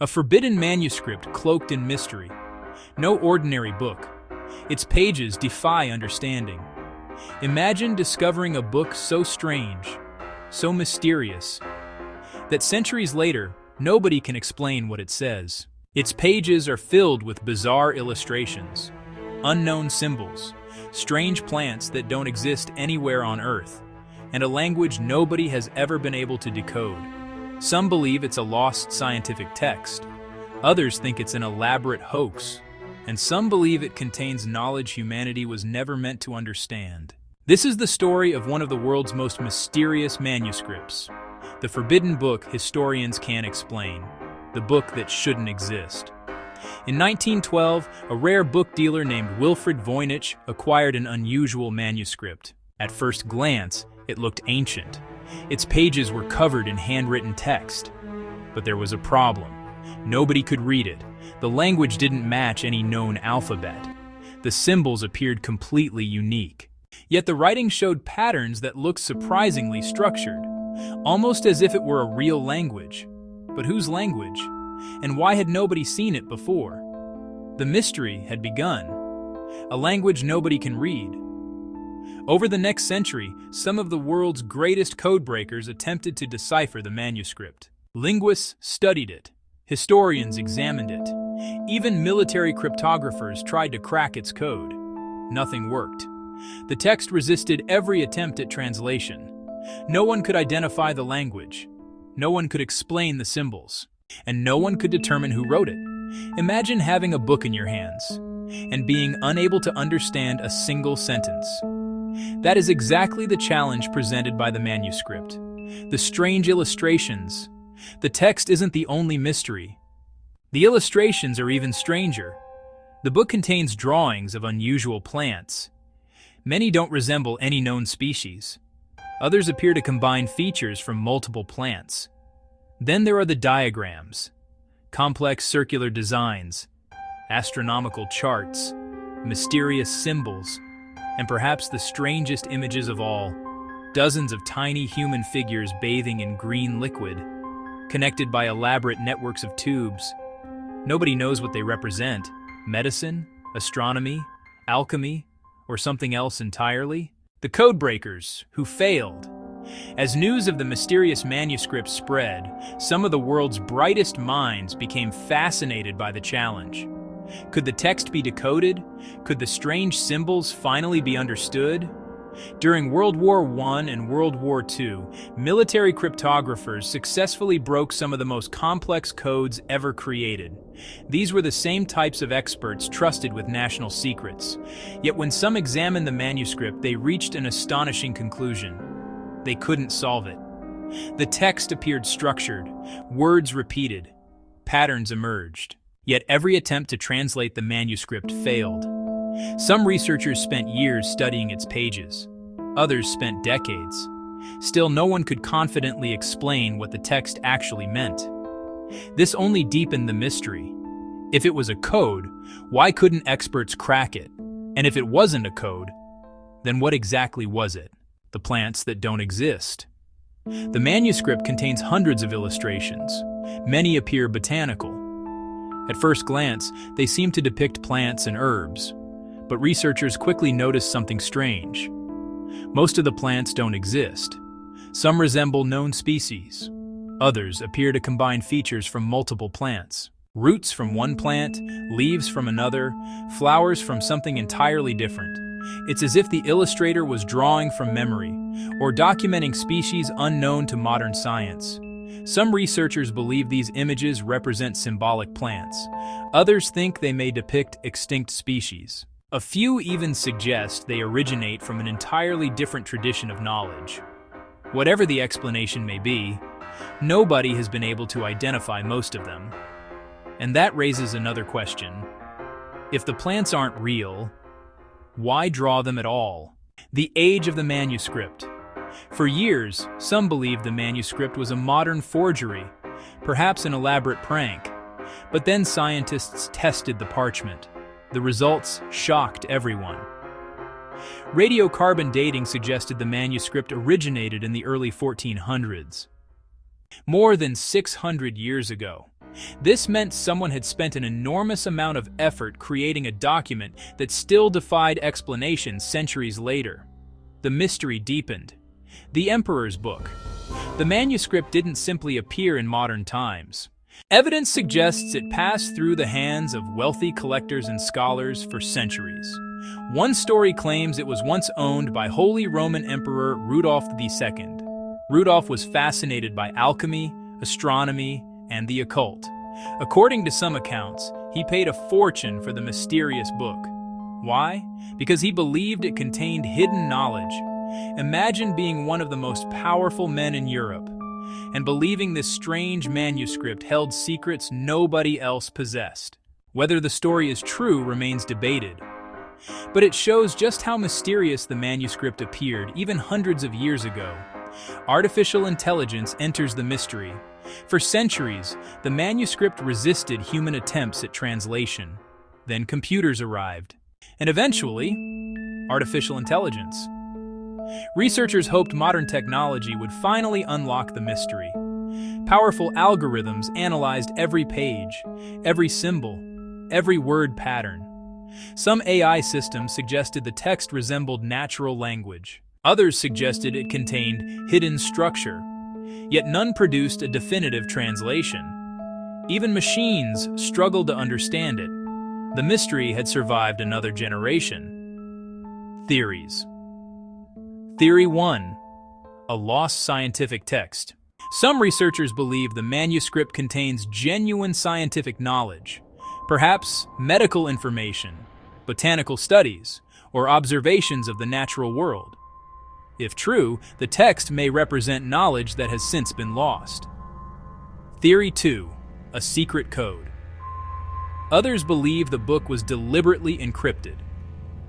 A forbidden manuscript cloaked in mystery. No ordinary book. Its pages defy understanding. Imagine discovering a book so strange, so mysterious, that centuries later, nobody can explain what it says. Its pages are filled with bizarre illustrations, unknown symbols, strange plants that don't exist anywhere on Earth, and a language nobody has ever been able to decode. Some believe it's a lost scientific text. Others think it's an elaborate hoax. And some believe it contains knowledge humanity was never meant to understand. This is the story of one of the world's most mysterious manuscripts. The forbidden book historians can't explain. The book that shouldn't exist. In 1912, a rare book dealer named Wilfred Voynich acquired an unusual manuscript. At first glance, it looked ancient. Its pages were covered in handwritten text. But there was a problem. Nobody could read it. The language didn't match any known alphabet. The symbols appeared completely unique. Yet the writing showed patterns that looked surprisingly structured, almost as if it were a real language. But whose language? And why had nobody seen it before? The mystery had begun. A language nobody can read. Over the next century, some of the world's greatest codebreakers attempted to decipher the manuscript. Linguists studied it. Historians examined it. Even military cryptographers tried to crack its code. Nothing worked. The text resisted every attempt at translation. No one could identify the language. No one could explain the symbols. And no one could determine who wrote it. Imagine having a book in your hands and being unable to understand a single sentence. That is exactly the challenge presented by the manuscript. The strange illustrations. The text isn't the only mystery. The illustrations are even stranger. The book contains drawings of unusual plants. Many don't resemble any known species. Others appear to combine features from multiple plants. Then there are the diagrams, complex circular designs, astronomical charts, mysterious symbols, and perhaps the strangest images of all, dozens of tiny human figures bathing in green liquid, connected by elaborate networks of tubes. Nobody knows what they represent. Medicine, astronomy, alchemy, or something else entirely? The codebreakers, who failed. As news of the mysterious manuscript spread, some of the world's brightest minds became fascinated by the challenge. Could the text be decoded? Could the strange symbols finally be understood? During World War I and World War II, military cryptographers successfully broke some of the most complex codes ever created. These were the same types of experts trusted with national secrets. Yet when some examined the manuscript, they reached an astonishing conclusion. They couldn't solve it. The text appeared structured, words repeated, patterns emerged. Yet every attempt to translate the manuscript failed. Some researchers spent years studying its pages. Others spent decades. Still, no one could confidently explain what the text actually meant. This only deepened the mystery. If it was a code, why couldn't experts crack it? And if it wasn't a code, then what exactly was it? The plants that don't exist. The manuscript contains hundreds of illustrations. Many appear botanical. At first glance, they seem to depict plants and herbs. But researchers quickly noticed something strange. Most of the plants don't exist. Some resemble known species. Others appear to combine features from multiple plants. Roots from one plant, leaves from another, flowers from something entirely different. It's as if the illustrator was drawing from memory, or documenting species unknown to modern science. Some researchers believe these images represent symbolic plants. Others think they may depict extinct species. A few even suggest they originate from an entirely different tradition of knowledge. Whatever the explanation may be, nobody has been able to identify most of them. And that raises another question. If the plants aren't real, why draw them at all? The age of the manuscript. For years, some believed the manuscript was a modern forgery, perhaps an elaborate prank. But then scientists tested the parchment. The results shocked everyone. Radiocarbon dating suggested the manuscript originated in the early 1400s. More than 600 years ago. This meant someone had spent an enormous amount of effort creating a document that still defied explanation centuries later. The mystery deepened. The Emperor's Book. The manuscript didn't simply appear in modern times. Evidence suggests it passed through the hands of wealthy collectors and scholars for centuries. One story claims it was once owned by Holy Roman Emperor Rudolf II. Rudolf was fascinated by alchemy, astronomy, and the occult. According to some accounts, he paid a fortune for the mysterious book. Why? Because he believed it contained hidden knowledge. Imagine being one of the most powerful men in Europe and believing this strange manuscript held secrets nobody else possessed. Whether the story is true remains debated. But it shows just how mysterious the manuscript appeared even hundreds of years ago. Artificial intelligence enters the mystery. For centuries, the manuscript resisted human attempts at translation. Then computers arrived. And eventually, artificial intelligence. Researchers hoped modern technology would finally unlock the mystery. Powerful algorithms analyzed every page, every symbol, every word pattern. Some AI systems suggested the text resembled natural language. Others suggested it contained hidden structure. Yet none produced a definitive translation. Even machines struggled to understand it. The mystery had survived another generation. Theories. Theory 1. A lost scientific text. Some researchers believe the manuscript contains genuine scientific knowledge, perhaps medical information, botanical studies, or observations of the natural world. If true, the text may represent knowledge that has since been lost. Theory 2. A secret code. Others believe the book was deliberately encrypted,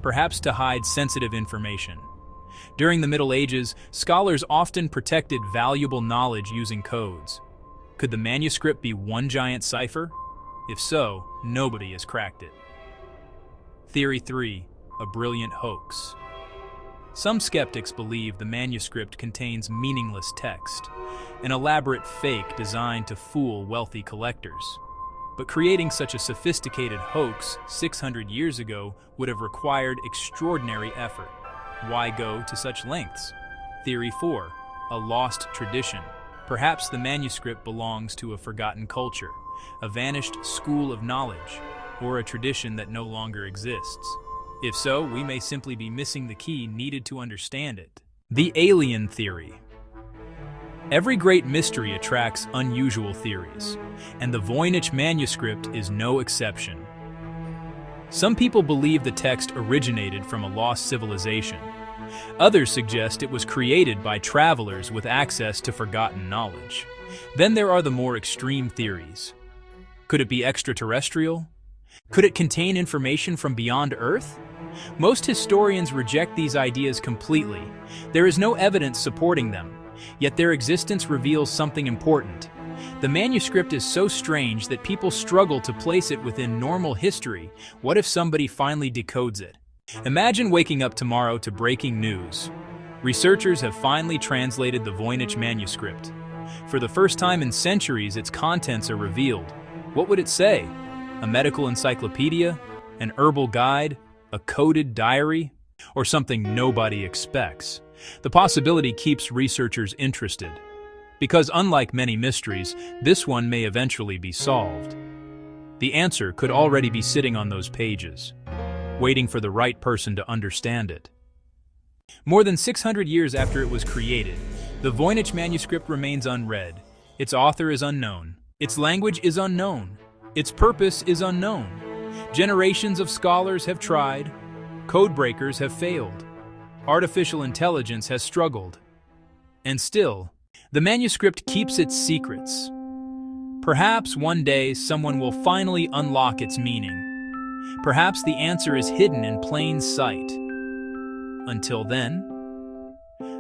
perhaps to hide sensitive information. During the Middle Ages, scholars often protected valuable knowledge using codes. Could the manuscript be one giant cipher? If so, nobody has cracked it. Theory 3. A brilliant hoax. Some skeptics believe the manuscript contains meaningless text, an elaborate fake designed to fool wealthy collectors. But creating such a sophisticated hoax 600 years ago would have required extraordinary effort. Why go to such lengths? Theory 4. A lost tradition. Perhaps the manuscript belongs to a forgotten culture, a vanished school of knowledge, or a tradition that no longer exists. If so, we may simply be missing the key needed to understand it. The alien theory. Every great mystery attracts unusual theories, and the Voynich Manuscript is no exception. Some people believe the text originated from a lost civilization. Others suggest it was created by travelers with access to forgotten knowledge. Then there are the more extreme theories. Could it be extraterrestrial? Could it contain information from beyond Earth? Most historians reject these ideas completely. There is no evidence supporting them, yet their existence reveals something important. The manuscript is so strange that people struggle to place it within normal history. What if somebody finally decodes it? Imagine waking up tomorrow to breaking news. Researchers have finally translated the Voynich Manuscript. For the first time in centuries, its contents are revealed. What would it say? A medical encyclopedia? An herbal guide? A coded diary? Or something nobody expects? The possibility keeps researchers interested. Because unlike many mysteries, this one may eventually be solved. The answer could already be sitting on those pages, waiting for the right person to understand it. More than 600 years after it was created, the Voynich Manuscript remains unread. Its author is unknown. Its language is unknown. Its purpose is unknown. Generations of scholars have tried. Codebreakers have failed. Artificial intelligence has struggled. And still, the manuscript keeps its secrets. Perhaps one day someone will finally unlock its meaning. Perhaps the answer is hidden in plain sight. Until then,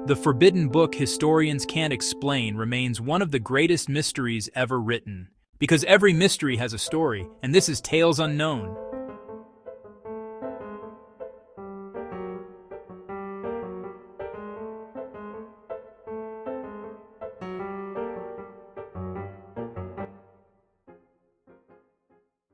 the forbidden book historians can't explain remains one of the greatest mysteries ever written. Because every mystery has a story, and this is Tales Unknown.